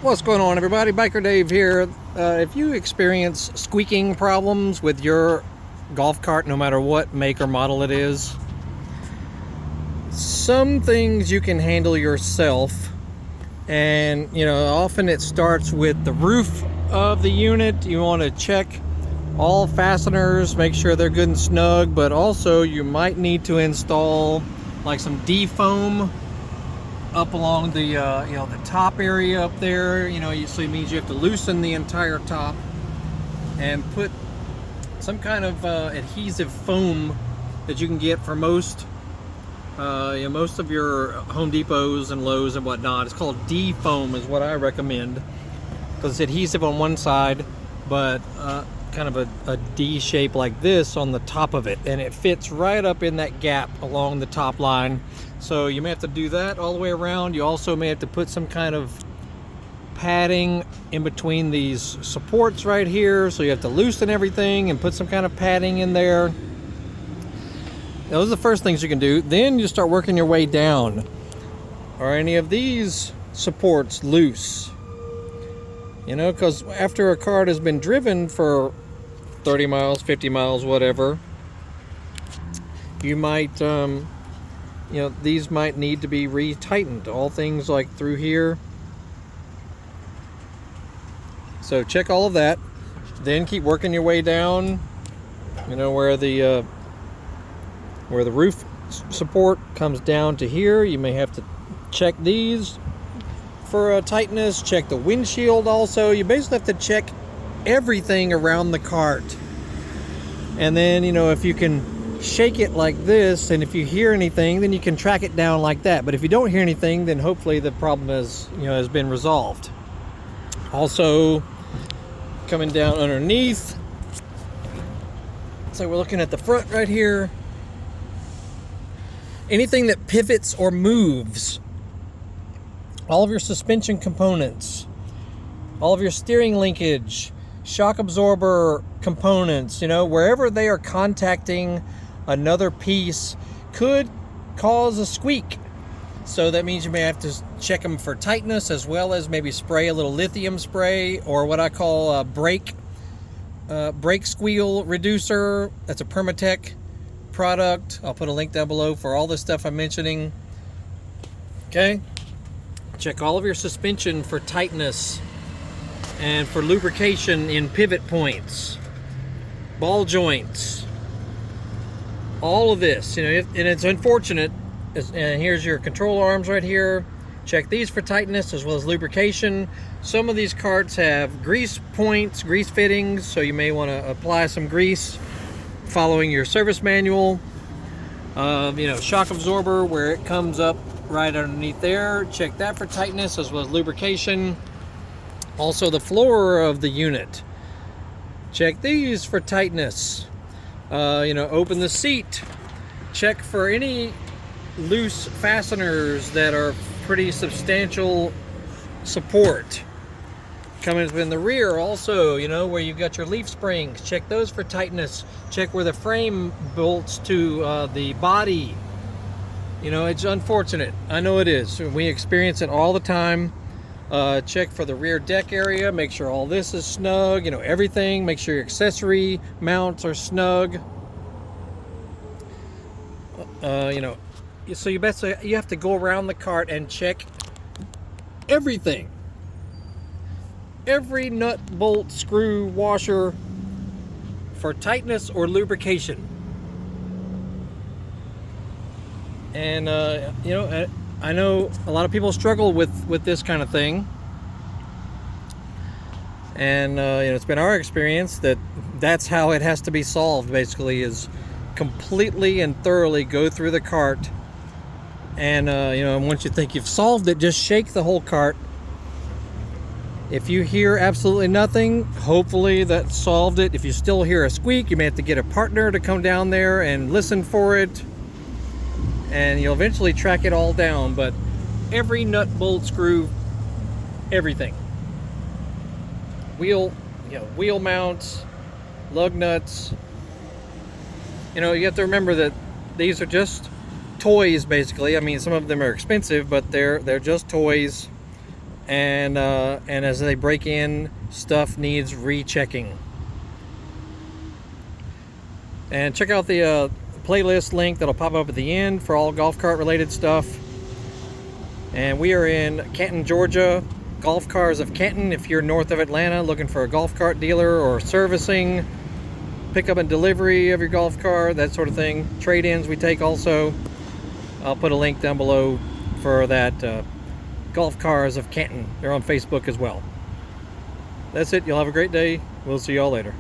What's going on, everybody? Biker Dave here. If you experience squeaking problems with your golf cart, no matter what make or model it is, some things you can handle yourself. And often it starts with the roof of the unit. You want to check all fasteners, make sure they're good and snug, but also you might need to install like some defoam up along the the top area up there. So it means you have to loosen the entire top and put some kind of adhesive foam that you can get for most of your Home Depots and Lowe's and whatnot. It's called defoam is what I recommend, because it's adhesive on one side but kind of a D shape like this on the top of it, and it fits right up in that gap along the top line. So you may have to do that all the way around. You also may have to put some kind of padding in between these supports right here, so you have to loosen everything and put some kind of padding in there. Those are the first things you can do. Then you start working your way down. Are any of these supports loose? Because after a cart has been driven for 30 miles, 50 miles, whatever, you might these might need to be retightened, all things like through here. So check all of that, then keep working your way down, where the roof support comes down to here. You may have to check these for tightness. Check the windshield also. You basically have to check everything around the cart. And then if you can shake it like this, and if you hear anything, then you can track it down like that. But if you don't hear anything, then hopefully the problem has been resolved. Also, coming down underneath, so we're looking at the front right here. Anything that pivots or moves, all of your suspension components, all of your steering linkage, shock absorber components, wherever they are contacting another piece, could cause a squeak. So that means you may have to check them for tightness, as well as maybe spray a little lithium spray, or what I call a brake squeal reducer. That's a Permatech product. I'll put a link down below for all the stuff I'm mentioning. Okay, check all of your suspension for tightness and for lubrication in pivot points, ball joints, all of this. And it's unfortunate. And here's your control arms right here. Check these for tightness as well as lubrication. Some of these carts have grease points, grease fittings, so you may want to apply some grease following your service manual. Shock absorber, where it comes up right underneath there, check that for tightness as well as lubrication. Also the floor of the unit, check these for tightness. Open the seat, check for any loose fasteners that are pretty substantial support. Coming up in the rear also, where you've got your leaf springs, check those for tightness. Check where the frame bolts to the body. It's unfortunate. I know it is. We experience it all the time. Check for the rear deck area. Make sure all this is snug. Everything. Make sure your accessory mounts are snug. So you have to go around the cart and check everything. Every nut, bolt, screw, washer for tightness or lubrication. And I know a lot of people struggle with this kind of thing, and it's been our experience that that's how it has to be solved. Basically, is completely and thoroughly go through the cart, and once you think you've solved it, just shake the whole cart. If you hear absolutely nothing, hopefully that solved it. If you still hear a squeak, you may have to get a partner to come down there and listen for it, and you'll eventually track it all down. But every nut, bolt, screw, everything. Wheel mounts, lug nuts. You have to remember that these are just toys, basically. I mean, some of them are expensive, but they're just toys. and as they break in, stuff needs rechecking. And check out the playlist link that'll pop up at the end for all golf cart related stuff. And we are in Canton, Georgia. Golf Cars of Canton. If you're north of Atlanta looking for a golf cart dealer or servicing, pickup and delivery of your golf cart, that sort of thing. Trade-ins we take also. I'll put a link down below for that. Golf Cars of Canton. They're on Facebook as well. That's it. You'll have a great day. We'll see y'all later.